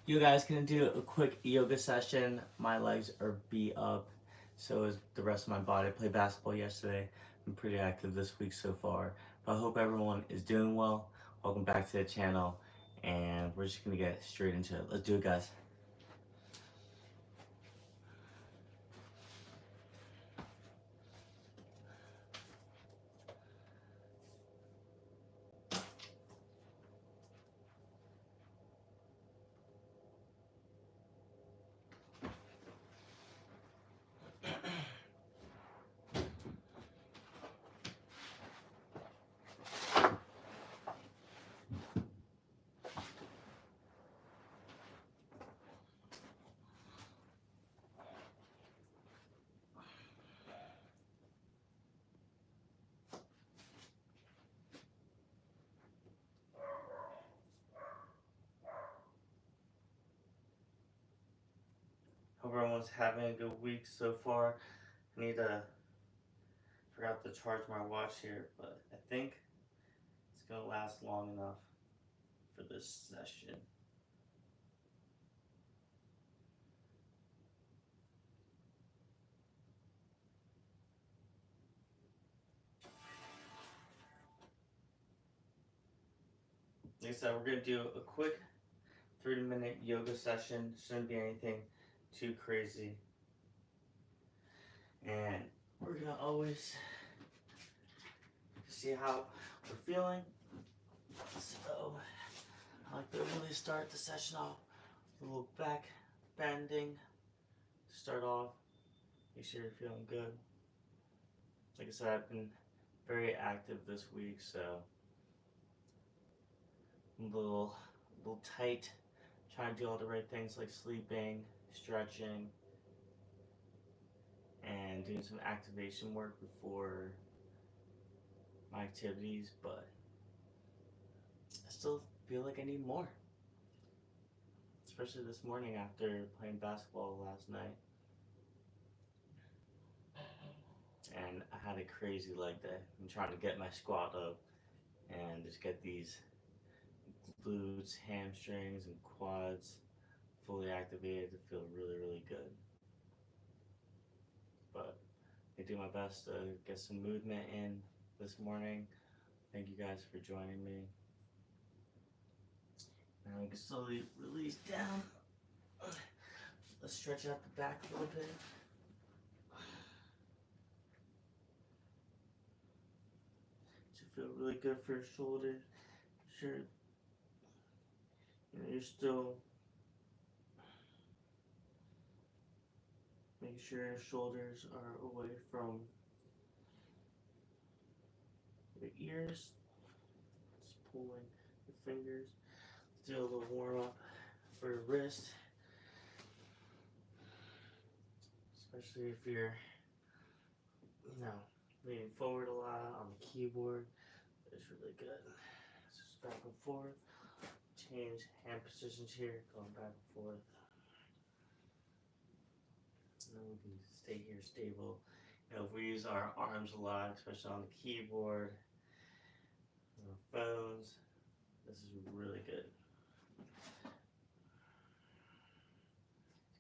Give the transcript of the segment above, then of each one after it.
You guys gonna do a quick yoga session. My legs are beat up, so is the rest of my body. I played basketball yesterday. I'm pretty active this week so far. But I hope everyone is doing well. Welcome back to the channel, and we're just gonna get straight into it. Let's do it, guys. Hope everyone's having a good week so far. I need to forgot to charge my watch here, but I think it's gonna last long enough for this session. Like I said, we're gonna do a quick 30-minute yoga session. Shouldn't be anything too crazy. And we're gonna always see how we're feeling. So I like to really start the session off with a little back bending. Start off, make sure you're feeling good. Like I said, I've been very active this week, so I'm a little tight. Trying to do all the right things like sleeping, stretching, and doing some activation work before my activities, but I still feel like I need more. Especially this morning after playing basketball last night. And I had a crazy leg day. I'm trying to get my squat up and just get these glutes, hamstrings, and quads fully activated to feel really, really good. But I do my best to get some movement in this morning. Thank you guys for joining me. Now we can slowly release down. Let's stretch out the back a little bit. Should feel really good for your shoulders. Sure, you're still make sure your shoulders are away from your ears. Just pulling your fingers. Do a little warm up for your wrist, especially if you're, leaning forward a lot on the keyboard. It's really good. Just back and forth. Change hand positions here, going back and forth. And then we can stay here stable. If we use our arms a lot, especially on the keyboard, on our phones, this is really good.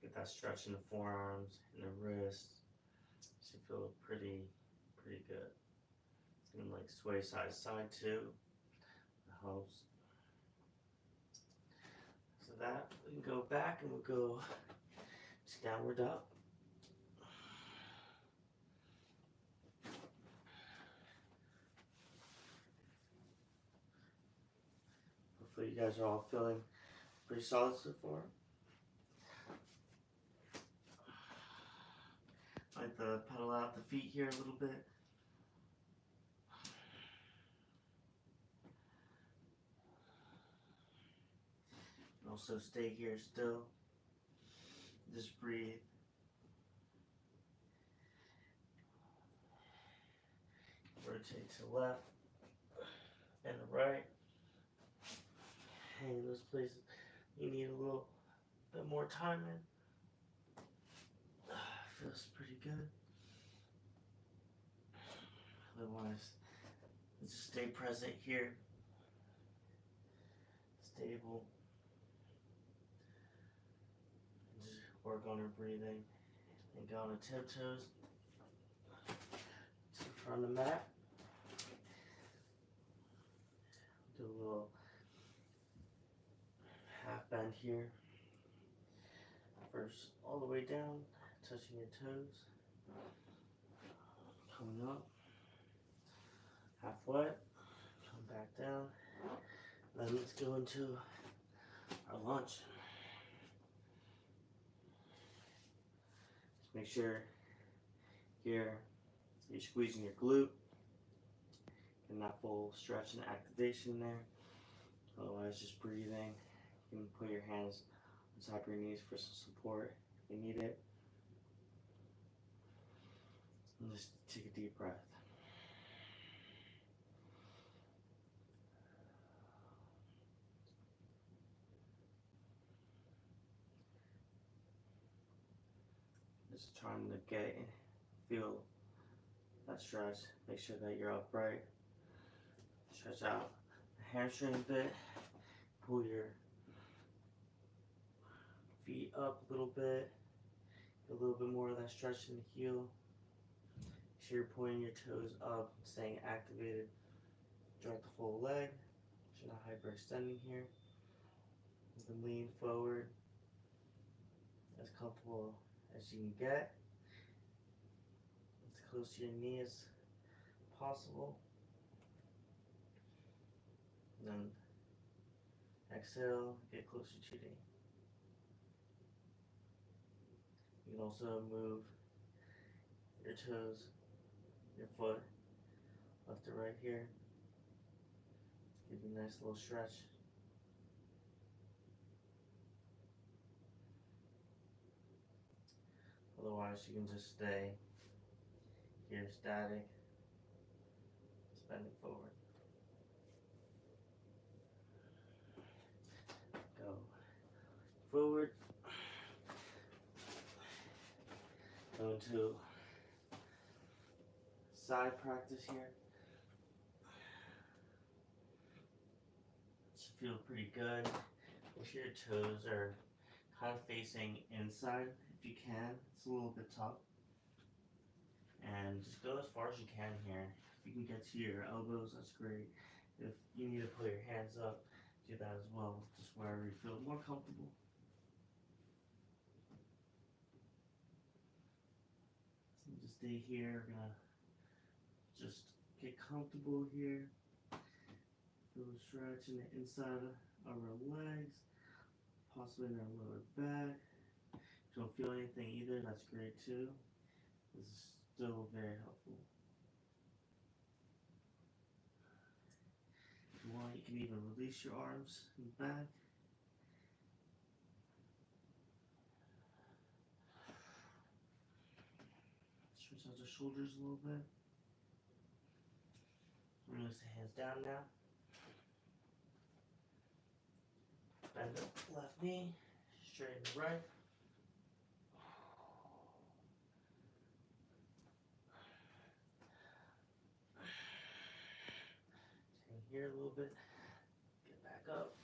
Get that stretch in the forearms and the wrists. Should feel pretty good. And like sway side to side too. It helps. So that we can go back and we'll go just downward dog. Hopefully you guys are all feeling pretty solid so far. I like to pedal out the feet here a little bit. And also stay here still. Just breathe. Rotate to the left and the right. Hey, those places you need a little bit more time in. Feels pretty good. Otherwise, just stay present here. Stable. work on her breathing, and go on the tiptoes to the front of the mat. Do a little half bend here. First, all the way down, touching your toes. Coming up, halfway, come back down. Then let's go into our lunge. Just make sure here you're squeezing your glute, getting that full stretch and activation there. Otherwise, just breathing. You can put your hands on top of your knees for some support if you need it. And just take a deep breath. Just trying to feel that stretch. Make sure that you're upright. Stretch out the hamstring a bit. Pull your feet up a little bit. Get a little bit more of that stretch in the heel. Make sure you're pointing your toes up, staying activated throughout the full leg. You're not hyperextending here. You can lean forward as comfortable as you can get. As close to your knee as possible. And then exhale, get closer to your knee. You can also move your toes, your foot, left to right here. Give you a nice little stretch. Otherwise, you can just stay here static, bending forward. Go forward. Go into side practice here. Should feel pretty good. Make sure your toes are kind of facing inside if you can. It's a little bit tough. And just go as far as you can here. If you can get to your elbows, that's great. If you need to put your hands up, do that as well. Just wherever you feel more comfortable. So just stay here. We're gonna just get comfortable here. Feel the stretch in the inside of our legs, possibly in our lower back. If you don't feel anything either, that's great too. This is still very helpful. If you want, you can even release your arms and back. Stretch out the shoulders a little bit. Release the hands down now. Bend the left knee, straighten the right. Stay here a little bit. Get back up.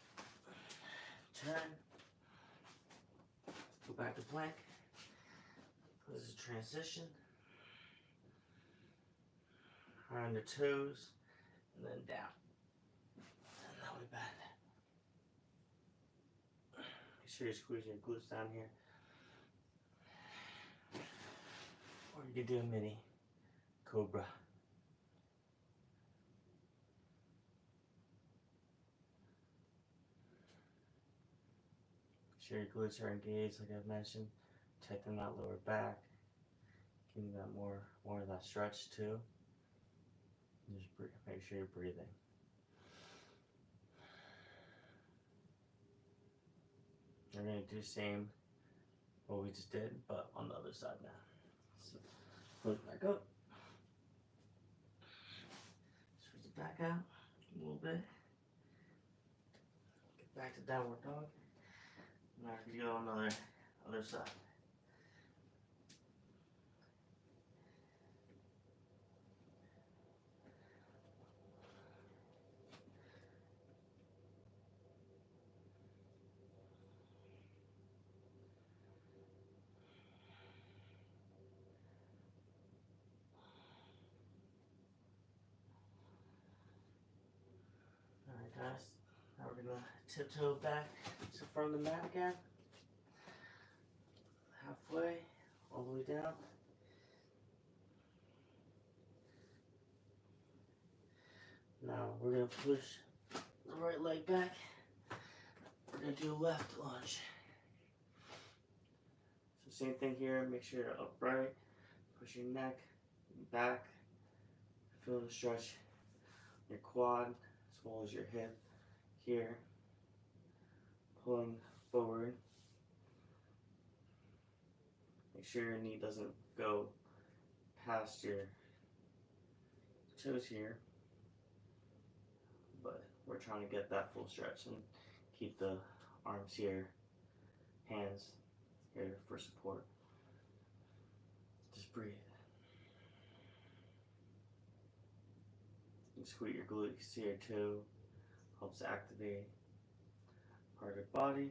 Turn. Go back to plank. This is a transition. On the toes, and then down. And now we bend. Make sure you're squeezing your glutes down here. Or you can do a mini cobra. Make sure your glutes are engaged, like I've mentioned. Tighten that lower back. Giving that more of that stretch too. Just make sure you're breathing. We're going to do the same what we just did, but on the other side now. So push back up. Switch it back out a little bit. Get back to downward dog. Now we go on the other side. gonna tiptoe back to the front of the mat again. Halfway, all the way down. Now we're gonna push the right leg back. We're gonna do a left lunge. So same thing here, make sure you're upright. Push your neck back. Feel the stretch in your quad as well as your hip here. Pulling forward. Make sure your knee doesn't go past your toes here. But we're trying to get that full stretch and keep the arms here, hands here for support. Just breathe. And squeeze your glutes here too. Helps activate part of your body.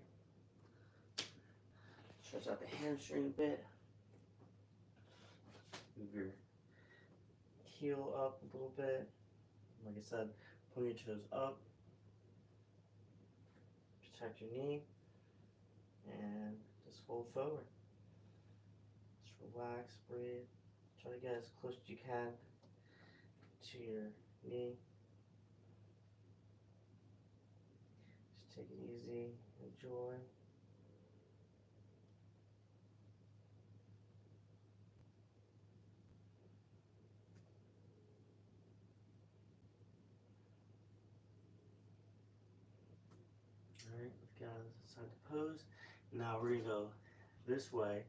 Stretch out the hamstring a bit. Move your heel up a little bit. Like I said, point your toes up. Protect your knee. And just fold forward. Just relax, breathe. Try to get as close as you can to your knee. Just take it easy, enjoy. Alright, let's get out of the side to pose. Now we're going to go this way.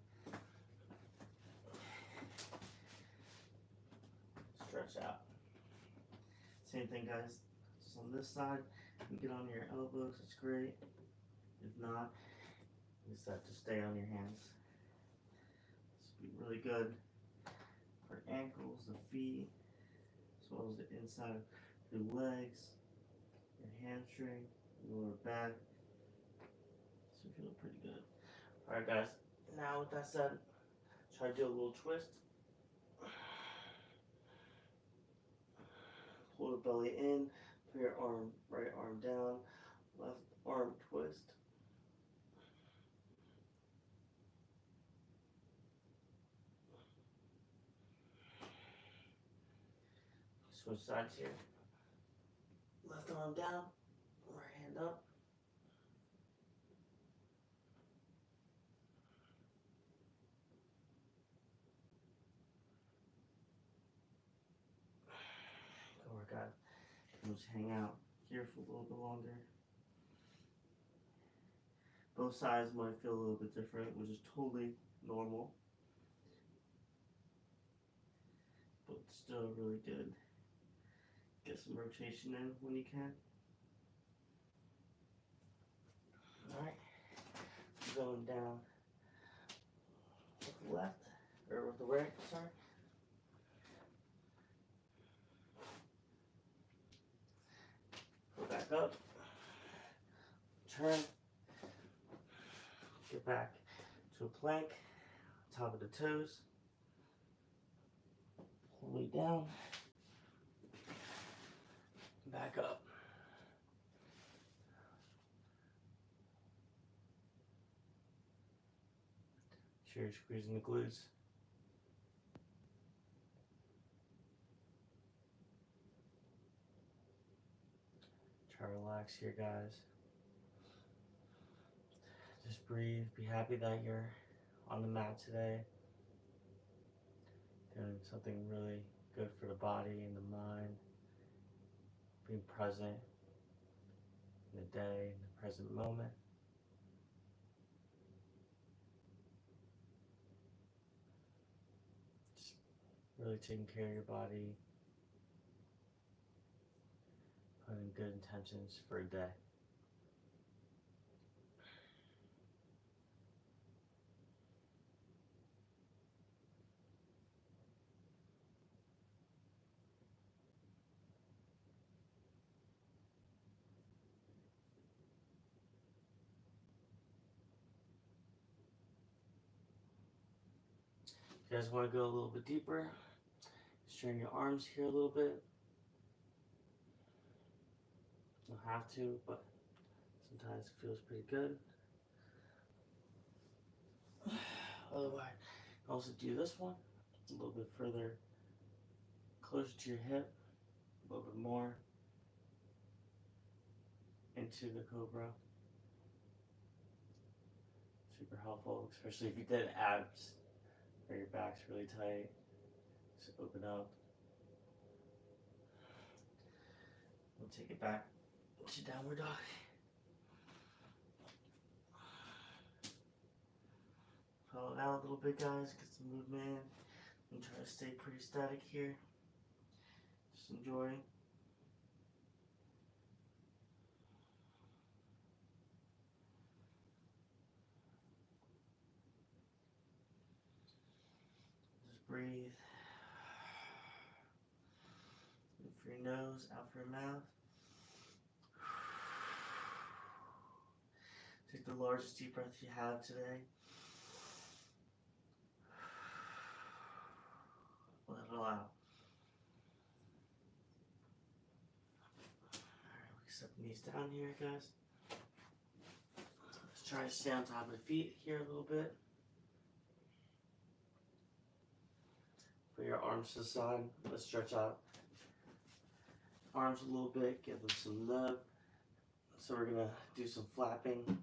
Stretch out. Same thing, guys. Just on this side, you get on your elbows, it's great. If not, you just have to stay on your hands. This would be really good for ankles, the feet, as well as the inside of your legs, your hamstring, your lower back. This will feel pretty good. Alright, guys. Now with that said, try to do a little twist. Pull the belly in, put your arm, right arm down, left arm twist. Switch sides here. Left arm down, right hand up. Go work out. We'll just hang out here for a little bit longer. Both sides might feel a little bit different, which is totally normal. But still really good. Get some rotation in when you can. Alright. Going down with the left, or with the right, sorry. Go back up. Turn. Get back to a plank. Top of the toes. All the way down. Back up. Sure you're squeezing the glutes. Try to relax here, guys. Just breathe. Be happy that you're on the mat today. Doing something really good for the body and the mind. Being present in the day, in the present moment. Just really taking care of your body. Putting good intentions for a day. If you guys want to go a little bit deeper, strain your arms here a little bit. You don't have to, but Sometimes it feels pretty good. Otherwise, you can also do this one a little bit further, closer to your hip, a little bit more into the cobra. Super helpful, especially if you did abs or your back's really tight. Just open up. We'll take it back to downward dog. Follow it out a little bit, guys. Get some movement in. And try to stay pretty static here. Just enjoy. Just breathe. In for your nose, out for your mouth. Take the largest deep breath you have today. Let it all out. Alright, we set the knees down here, guys. Let's try to stay on top of the feet here a little bit. Put your arms to the side. Let's stretch out arms a little bit, give them some love. So we're gonna do some flapping.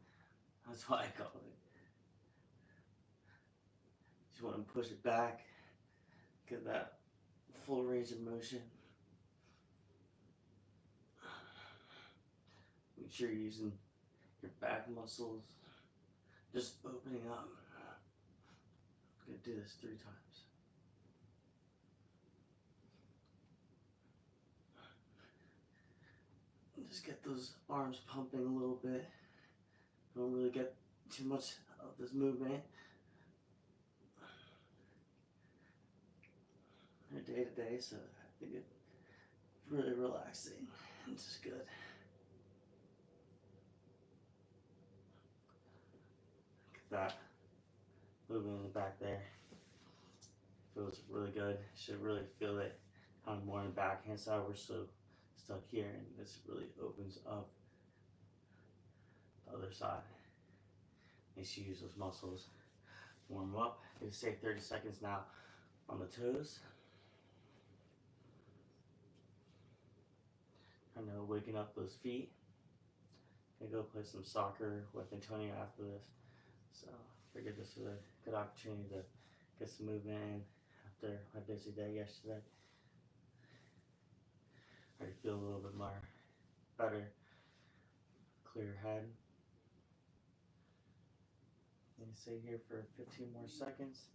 That's what I call it. Just want to push it back, get that full range of motion. Make sure you're using your back muscles, just opening up. I'm gonna do this 3 times. Just get those arms pumping a little bit. Don't really get too much of this movement. Day to day, so I think it's really relaxing and just good. Look at that movement in the back there. Feels really good. Should really feel it kind of more in the backhand side. We're so stuck here, and this really opens up the other side. Makes you use those muscles. Warm up. Gonna stay 30 seconds now on the toes. Kind of waking up those feet. Gonna go play some soccer with Antonio after this. So figured this was a good opportunity to get some movement in after my busy day yesterday. Already feel a little bit more better, clear head. Gonna stay here for 15 more seconds.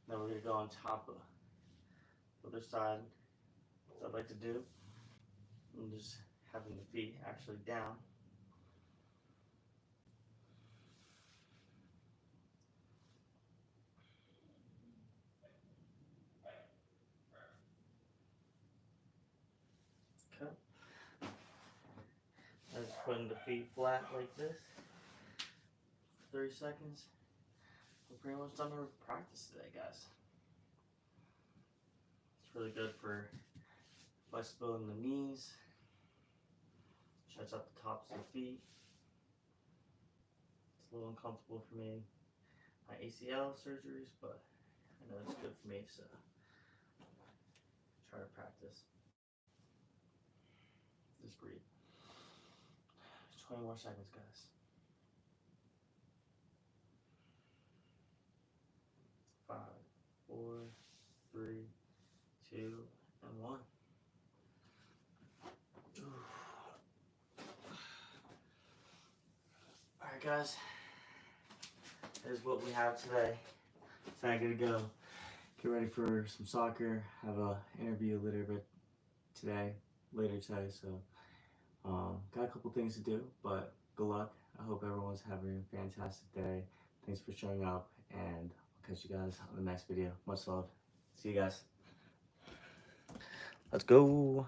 Then we're gonna go on top of the other side, as I like to do. And just having the feet actually down. Okay. I'm just putting the feet flat like this for 30 seconds. We're pretty much done our practice today, guys. It's really good for flexibility in the knees. Stretch out the tops of the feet. It's a little uncomfortable for me. My ACL surgeries, but I know it's good for me, so try to practice. Just breathe. 20 more seconds, guys. 5, 4, 3, 2, and 1. Alright, guys. That is what we have today. So I'm gonna go get ready for some soccer. Have a interview later today. So got a couple things to do, but good luck. I hope everyone's having a fantastic day. Thanks for showing up, and I'll catch you guys on the next video. Much love. See you guys. Let's go.